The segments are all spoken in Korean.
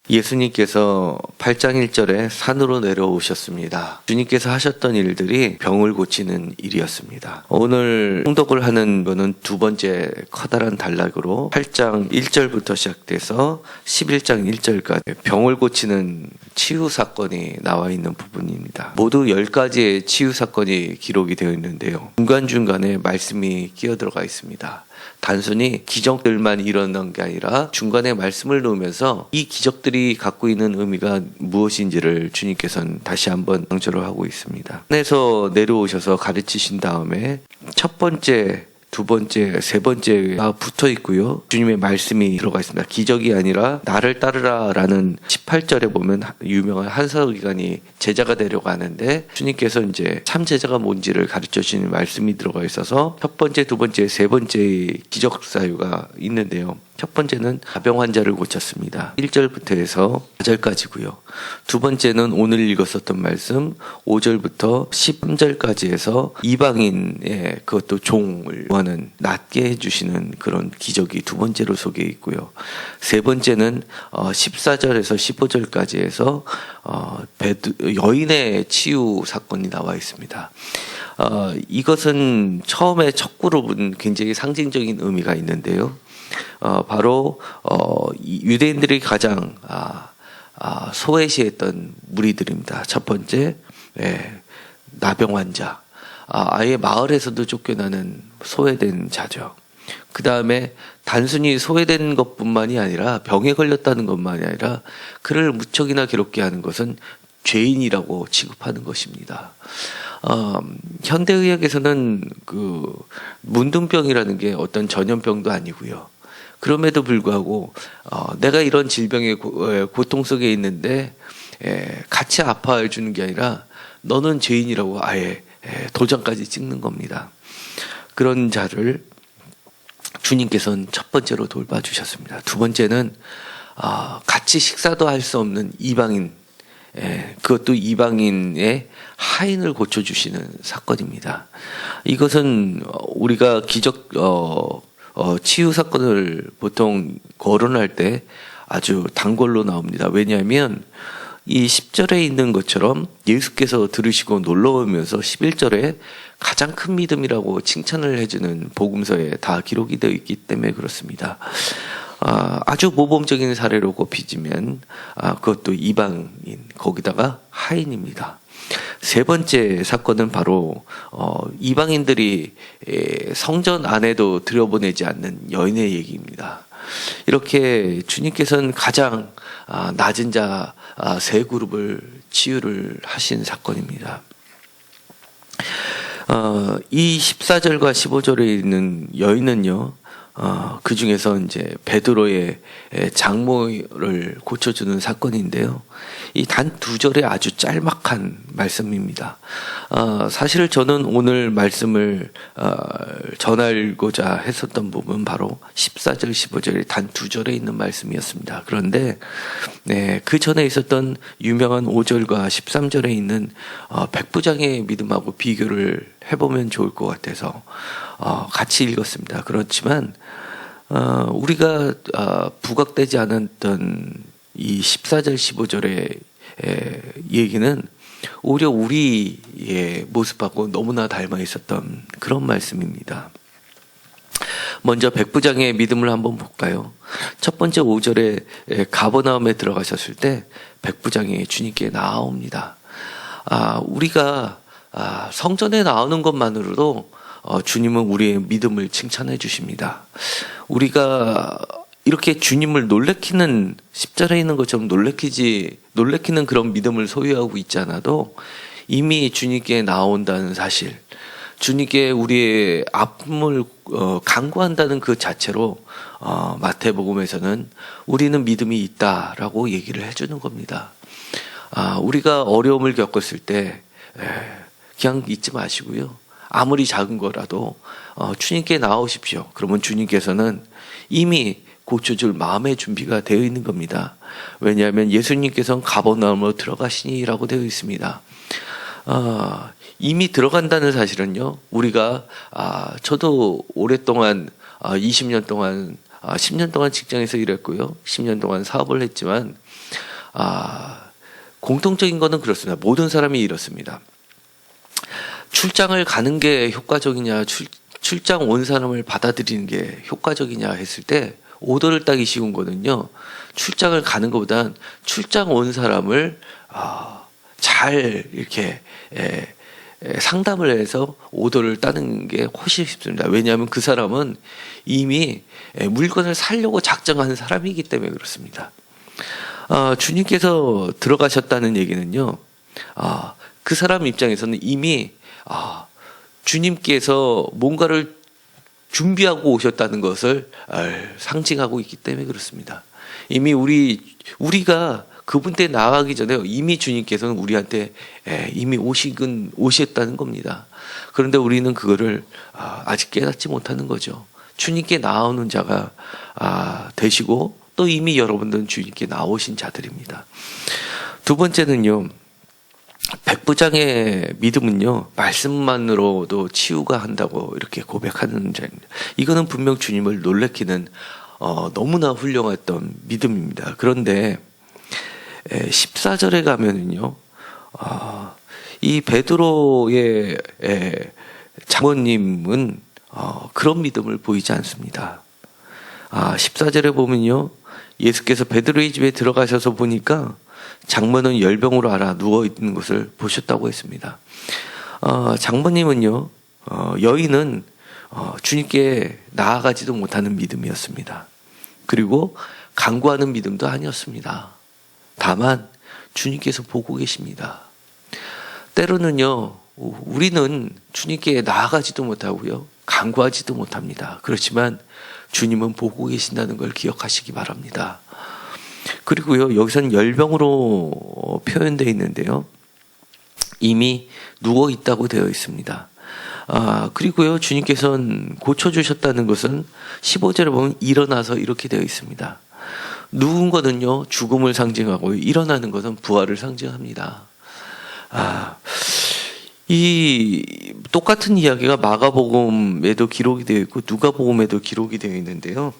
예수님께서 8장 1절에 산으로 내려오셨습니다. 주님께서 하셨던 일들이 병을 고치는 일이었습니다. 오늘 통독을 하는 것은 두 번째 커다란 단락으로 8장 1절부터 시작돼서 11장 1절까지 병을 고치는 치유 사건이 나와 있는 부분입니다. 모두 10가지의 치유 사건이 기록이 되어 있는데요. 중간중간에 말씀이 끼어들어가 있습니다. 단순히 기적들만 일어난 게 아니라 중간에 말씀을 넣으면서 이 기적들이 갖고 있는 의미가 무엇인지를 주님께서는 다시 한번 강조를 하고 있습니다. 산에서 내려오셔서 가르치신 다음에 첫 번째, 두 번째, 세 번째가 붙어 있고요. 주님의 말씀이 들어가 있습니다. 기적이 아니라 나를 따르라 라는 18절에 보면 유명한 한사기관이 제자가 되려고 하는데 주님께서 이제 참 제자가 뭔지를 가르쳐 주시는 말씀이 들어가 있어서 첫 번째, 두 번째, 세 번째의 기적 사유가 있는데요. 첫 번째는 아병 환자를 고쳤습니다. 1절부터 해서 4절까지고요. 두 번째는 오늘 읽었었던 말씀 5절부터 13절까지 해서 이방인의 그것도 종을 구하는 낫게 해주시는 그런 기적이 두 번째로 소개해 있고요. 세 번째는 14절에서 15절까지 해서 여인의 치유 사건이 나와 있습니다. 이것은 처음에 첫 그룹은 굉장히 상징적인 의미가 있는데요. 바로 유대인들이 가장 소외시했던 무리들입니다. 첫 번째 나병 환자, 아예 마을에서도 쫓겨나는 소외된 자죠. 그 다음에 단순히 소외된 것뿐만이 아니라 병에 걸렸다는 것만이 아니라 그를 무척이나 괴롭게 하는 것은 죄인이라고 취급하는 것입니다. 현대의학에서는 그 문둥병이라는 게 어떤 전염병도 아니고요. 그럼에도 불구하고 내가 이런 질병의 고통 속에 있는데 같이 아파해 주는 게 아니라 너는 죄인이라고 아예 도장까지 찍는 겁니다. 그런 자를 주님께서는 첫 번째로 돌봐주셨습니다. 두 번째는 같이 식사도 할 수 없는 이방인, 그것도 이방인의 하인을 고쳐주시는 사건입니다. 이것은 우리가 기적 치유 사건을 보통 거론할 때 아주 단골로 나옵니다. 왜냐하면 이 10절에 있는 것처럼 예수께서 들으시고 놀라우면서 11절에 가장 큰 믿음이라고 칭찬을 해주는 복음서에 다 기록이 되어 있기 때문에 그렇습니다. 아주 모범적인 사례로 꼽히지만 그것도 이방인, 거기다가 하인입니다. 세 번째 사건은 바로 이방인들이 성전 안에도 들여보내지 않는 여인의 얘기입니다. 이렇게 주님께서는 가장 낮은 자 세 그룹을 치유를 하신 사건입니다. 이 14절과 15절에 있는 여인은요, 그 중에서 이제 베드로의 장모를 고쳐주는 사건인데요. 이 단 두 절의 아주 짤막한 말씀입니다. 사실 저는 오늘 말씀을 전하고자 했었던 부분은 바로 14절, 15절의 단 두 절에 있는 말씀이었습니다. 그런데 그 전에 있었던 유명한 5절과 13절에 있는 백부장의 믿음하고 비교를 해보면 좋을 것 같아서 같이 읽었습니다. 그렇지만 우리가 부각되지 않았던 이 14절 15절의 얘기는 오히려 우리의 모습하고 너무나 닮아 있었던 그런 말씀입니다. 먼저 백부장의 믿음을 한번 볼까요? 첫 번째 5절에 가버나움에 들어가셨을 때 백부장이 주님께 나아옵니다. 우리가 성전에 나오는 것만으로도 주님은 우리의 믿음을 칭찬해 주십니다. 우리가 이렇게 주님을 놀래키는 10절에 있는 것처럼 놀래키는 그런 믿음을 소유하고 있지 않아도 이미 주님께 나온다는 사실, 주님께 우리의 아픔을 간구한다는 그 자체로 마태복음에서는 우리는 믿음이 있다라고 얘기를 해주는 겁니다. 우리가 어려움을 겪었을 때 그냥 잊지 마시고요. 아무리 작은 거라도 주님께 나오십시오. 그러면 주님께서는 이미 고쳐줄 마음의 준비가 되어 있는 겁니다. 왜냐하면 예수님께서는 가버나움으로 들어가시니라고 되어 있습니다. 이미 들어간다는 사실은요, 우리가 저도 오랫동안 20년 동안 10년 동안 직장에서 일했고요. 10년 동안 사업을 했지만 공통적인 거는 그렇습니다. 모든 사람이 이렇습니다. 출장을 가는 게 효과적이냐, 출장 온 사람을 받아들이는 게 효과적이냐 했을 때 오더를 따기 쉬운 거는요. 출장을 가는 것보단 출장 온 사람을 잘 이렇게 상담을 해서 오더를 따는 게 훨씬 쉽습니다. 왜냐하면 그 사람은 이미 물건을 사려고 작정하는 사람이기 때문에 그렇습니다. 주님께서 들어가셨다는 얘기는요. 그 사람 입장에서는 이미 주님께서 뭔가를 준비하고 오셨다는 것을 상징하고 있기 때문에 그렇습니다. 이미 우리가 그분 때 나아가기 전에 이미 주님께서는 우리한테 이미 오셨다는 겁니다. 그런데 우리는 그거를 아직 깨닫지 못하는 거죠. 주님께 나오는 자가 되시고 또 이미 여러분들은 주님께 나오신 자들입니다. 두 번째는요. 백부장의 믿음은요. 말씀만으로도 치유가 한다고 이렇게 고백하는 자입니다. 이거는 분명 주님을 놀래키는 너무나 훌륭했던 믿음입니다. 그런데 14절에 가면은요, 이 베드로의 장모님은 그런 믿음을 보이지 않습니다. 14절에 보면요, 예수께서 베드로의 집에 들어가셔서 보니까 장모는 열병으로 앓아 누워 있는 것을 보셨다고 했습니다. 장모님은요, 여인은 주님께 나아가지도 못하는 믿음이었습니다. 그리고 간구하는 믿음도 아니었습니다. 다만 주님께서 보고 계십니다. 때로는요, 우리는 주님께 나아가지도 못하고요, 간구하지도 못합니다. 그렇지만 주님은 보고 계신다는 걸 기억하시기 바랍니다. 그리고요, 여기서는 열병으로 표현되어 있는데요, 이미 누워 있다고 되어 있습니다. 그리고요, 주님께서는 고쳐주셨다는 것은 15절에 보면 일어나서 이렇게 되어 있습니다. 누운 거는요, 죽음을 상징하고 일어나는 것은 부활을 상징합니다. 이 똑같은 이야기가 마가복음에도 기록이 되어 있고 누가복음에도 기록이 되어 있는데요.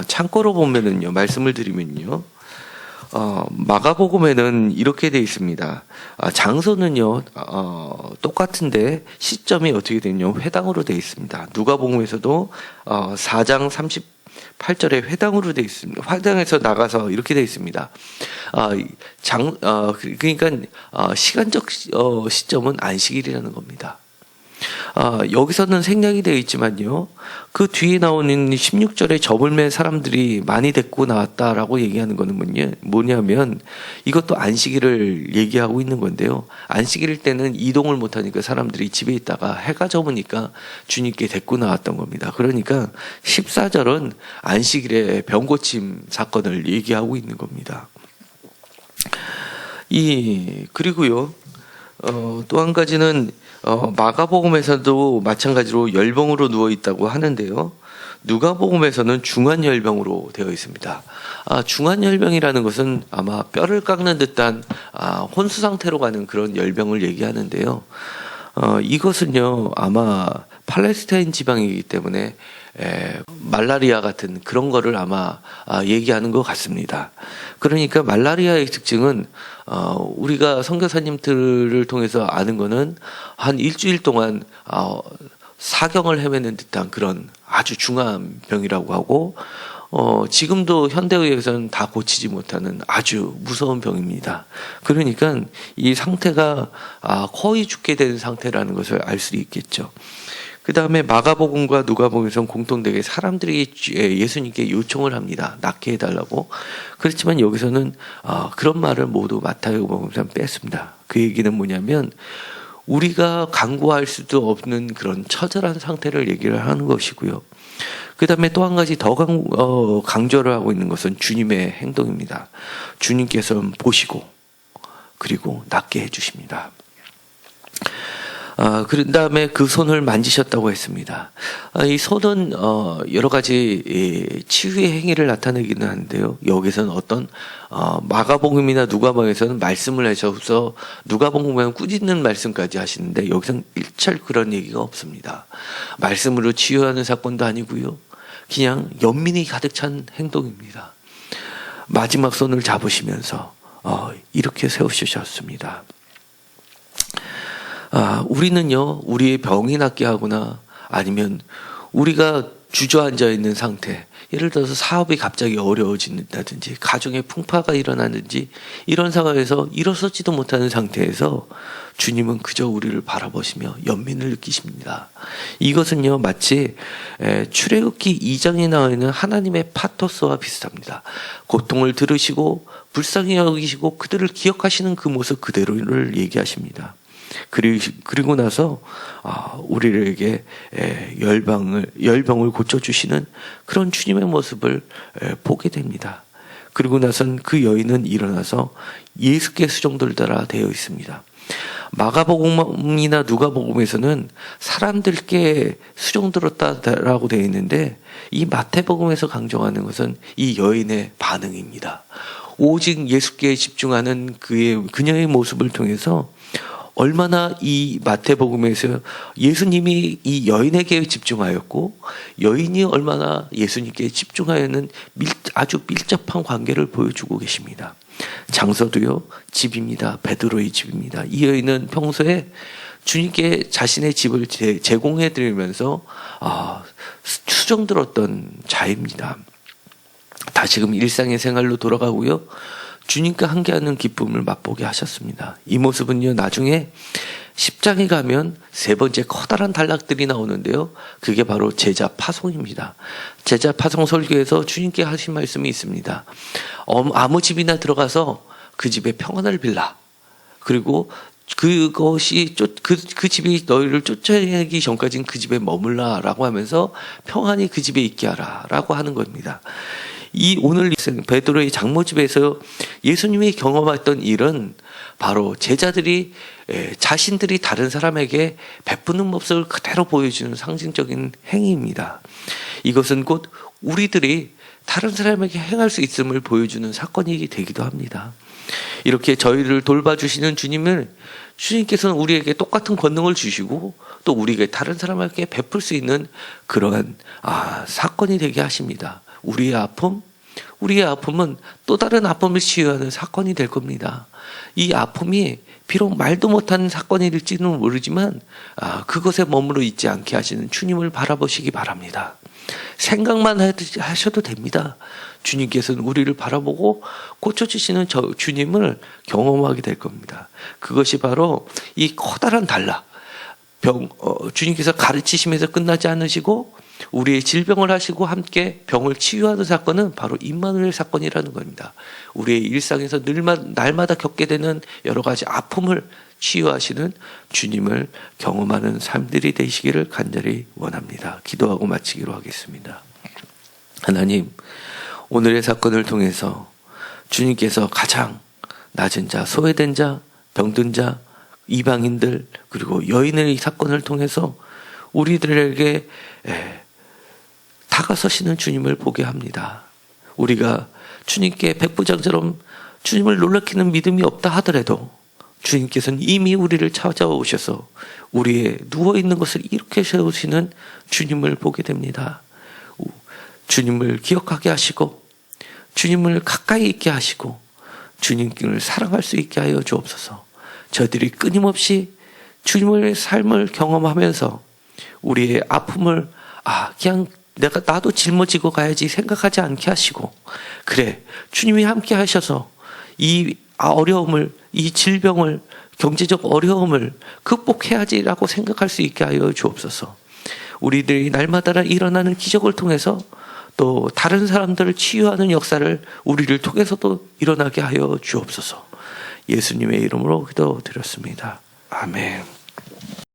참고로 보면은요, 말씀을 드리면요, 마가복음에는 이렇게 되어 있습니다. 장소는요, 똑같은데 시점이 어떻게 되냐, 회당으로 되어 있습니다. 누가복음에서도 4장 38절에 회당으로 되어 있습니다. 회당에서 나가서 이렇게 되어 있습니다. 그러니까 시간적 시점은 안식일이라는 겁니다. 여기서는 생략이 되어 있지만요, 그 뒤에 나오는 16절에 점을 맨 사람들이 많이 데리고 나왔다라고 얘기하는 거는 뭐냐면 이것도 안식일을 얘기하고 있는 건데요. 안식일 때는 이동을 못하니까 사람들이 집에 있다가 해가 저무니까 주님께 데리고 나왔던 겁니다. 그러니까 14절은 안식일의 병고침 사건을 얘기하고 있는 겁니다. 그리고요, 또 한 가지는 마가복음에서도 마찬가지로 열병으로 누워 있다고 하는데요. 누가복음에서는 중환열병으로 되어 있습니다. 중환열병이라는 것은 아마 뼈를 깎는 듯한 혼수 상태로 가는 그런 열병을 얘기하는데요. 이것은요, 아마 팔레스타인 지방이기 때문에 말라리아 같은 그런 거를 아마 얘기하는 것 같습니다. 그러니까 말라리아의 특징은 우리가 선교사님들을 통해서 아는 거는 한 일주일 동안 사경을 헤매는 듯한 그런 아주 중한 병이라고 하고, 지금도 현대의학에서는 다 고치지 못하는 아주 무서운 병입니다. 그러니까 이 상태가 거의 죽게 된 상태라는 것을 알 수 있겠죠. 그 다음에 마가복음과 누가복음에서는 공통되게 사람들이 예수님께 요청을 합니다. 낫게 해달라고. 그렇지만 여기서는 그런 말을 모두 마태복음에서는 뺐습니다. 그 얘기는 뭐냐면 우리가 간구할 수도 없는 그런 처절한 상태를 얘기를 하는 것이고요. 그 다음에 또 한 가지 더 강조를 하고 있는 것은 주님의 행동입니다. 주님께서는 보시고 그리고 낫게 해주십니다. 그런 다음에 그 손을 만지셨다고 했습니다. 이 손은 여러 가지 치유의 행위를 나타내기는 하는데요. 여기서는 어떤 마가복음이나 누가복음에서는 말씀을 하셔서 누가복음에는 꾸짖는 말씀까지 하시는데 여기서는 일철 그런 얘기가 없습니다. 말씀으로 치유하는 사건도 아니고요. 그냥 연민이 가득 찬 행동입니다. 마지막 손을 잡으시면서 이렇게 세우셨습니다. 우리는요, 우리의 병이 낫게 하거나 아니면 우리가 주저앉아 있는 상태, 예를 들어서 사업이 갑자기 어려워진다든지 가정에 풍파가 일어나든지 이런 상황에서 일어서지도 못하는 상태에서 주님은 그저 우리를 바라보시며 연민을 느끼십니다. 이것은요, 마치 출애굽기 2장에 나와 있는 하나님의 파토스와 비슷합니다. 고통을 들으시고 불쌍히 여기시고 그들을 기억하시는 그 모습 그대로를 얘기하십니다. 그리고 나서 우리에게 열병을 고쳐주시는 그런 주님의 모습을 보게 됩니다. 그리고 나선 그 여인은 일어나서 예수께 수종들더라 되어 있습니다. 마가복음이나 누가복음에서는 사람들께 수종들었다라고 되어 있는데, 이 마태복음에서 강조하는 것은 이 여인의 반응입니다. 오직 예수께 집중하는 그녀의 모습을 통해서 얼마나 이 마태복음에서 예수님이 이 여인에게 집중하였고 여인이 얼마나 예수님께 집중하여는 아주 밀접한 관계를 보여주고 계십니다. 장소도요, 집입니다. 베드로의 집입니다. 이 여인은 평소에 주님께 자신의 집을 제공해 드리면서 수종들었던 자입니다. 다시금 일상의 생활로 돌아가고요, 주님과 함께하는 기쁨을 맛보게 하셨습니다. 이 모습은요, 나중에 10장에 가면 세 번째 커다란 단락들이 나오는데요, 그게 바로 제자 파송입니다. 제자 파송 설교에서 주님께 하신 말씀이 있습니다. 아무 집이나 들어가서 그 집에 평안을 빌라. 그리고 그것이 그 집이 너희를 쫓아내기 전까지는 그 집에 머물라라고 하면서 평안히 그 집에 있게 하라라고 하는 겁니다. 이 오늘 베드로의 장모집에서 예수님이 경험했던 일은 바로 제자들이 자신들이 다른 사람에게 베푸는 모습을 그대로 보여주는 상징적인 행위입니다. 이것은 곧 우리들이 다른 사람에게 행할 수 있음을 보여주는 사건이 되기도 합니다. 이렇게 저희를 돌봐주시는 주님께서는 우리에게 똑같은 권능을 주시고 또 우리에게 다른 사람에게 베풀 수 있는 그러한 사건이 되게 하십니다. 우리의 아픔은 또 다른 아픔을 치유하는 사건이 될 겁니다. 이 아픔이 비록 말도 못하는 사건일지는 모르지만 그것에 머물러 있지 않게 하시는 주님을 바라보시기 바랍니다. 생각만 하셔도 됩니다. 주님께서는 우리를 바라보고 고쳐주시는 주님을 경험하게 될 겁니다. 그것이 바로 이 커다란 단락, 주님께서 가르치시면서 끝나지 않으시고 우리의 질병을 하시고 함께 병을 치유하는 사건은 바로 임마누엘 사건이라는 겁니다. 우리의 일상에서 날마다 겪게 되는 여러 가지 아픔을 치유하시는 주님을 경험하는 삶들이 되시기를 간절히 원합니다. 기도하고 마치기로 하겠습니다. 하나님, 오늘의 사건을 통해서 주님께서 가장 낮은 자, 소외된 자, 병든 자, 이방인들, 그리고 여인의 사건을 통해서 우리들에게 다가서시는 주님을 보게 합니다. 우리가 주님께 백부장처럼 주님을 놀라키는 믿음이 없다 하더라도 주님께서는 이미 우리를 찾아오셔서 우리의 누워있는 것을 이렇게 세우시는 주님을 보게 됩니다. 주님을 기억하게 하시고 주님을 가까이 있게 하시고 주님을 사랑할 수 있게 하여 주옵소서. 저희들이 끊임없이 주님의 삶을 경험하면서 우리의 아픔을 그냥 나도 짊어지고 가야지 생각하지 않게 하시고, 그래, 주님이 함께 하셔서 이 어려움을, 이 질병을, 경제적 어려움을 극복해야지라고 생각할 수 있게 하여 주옵소서. 우리들이 날마다 일어나는 기적을 통해서 또 다른 사람들을 치유하는 역사를 우리를 통해서도 일어나게 하여 주옵소서. 예수님의 이름으로 기도드렸습니다. 아멘.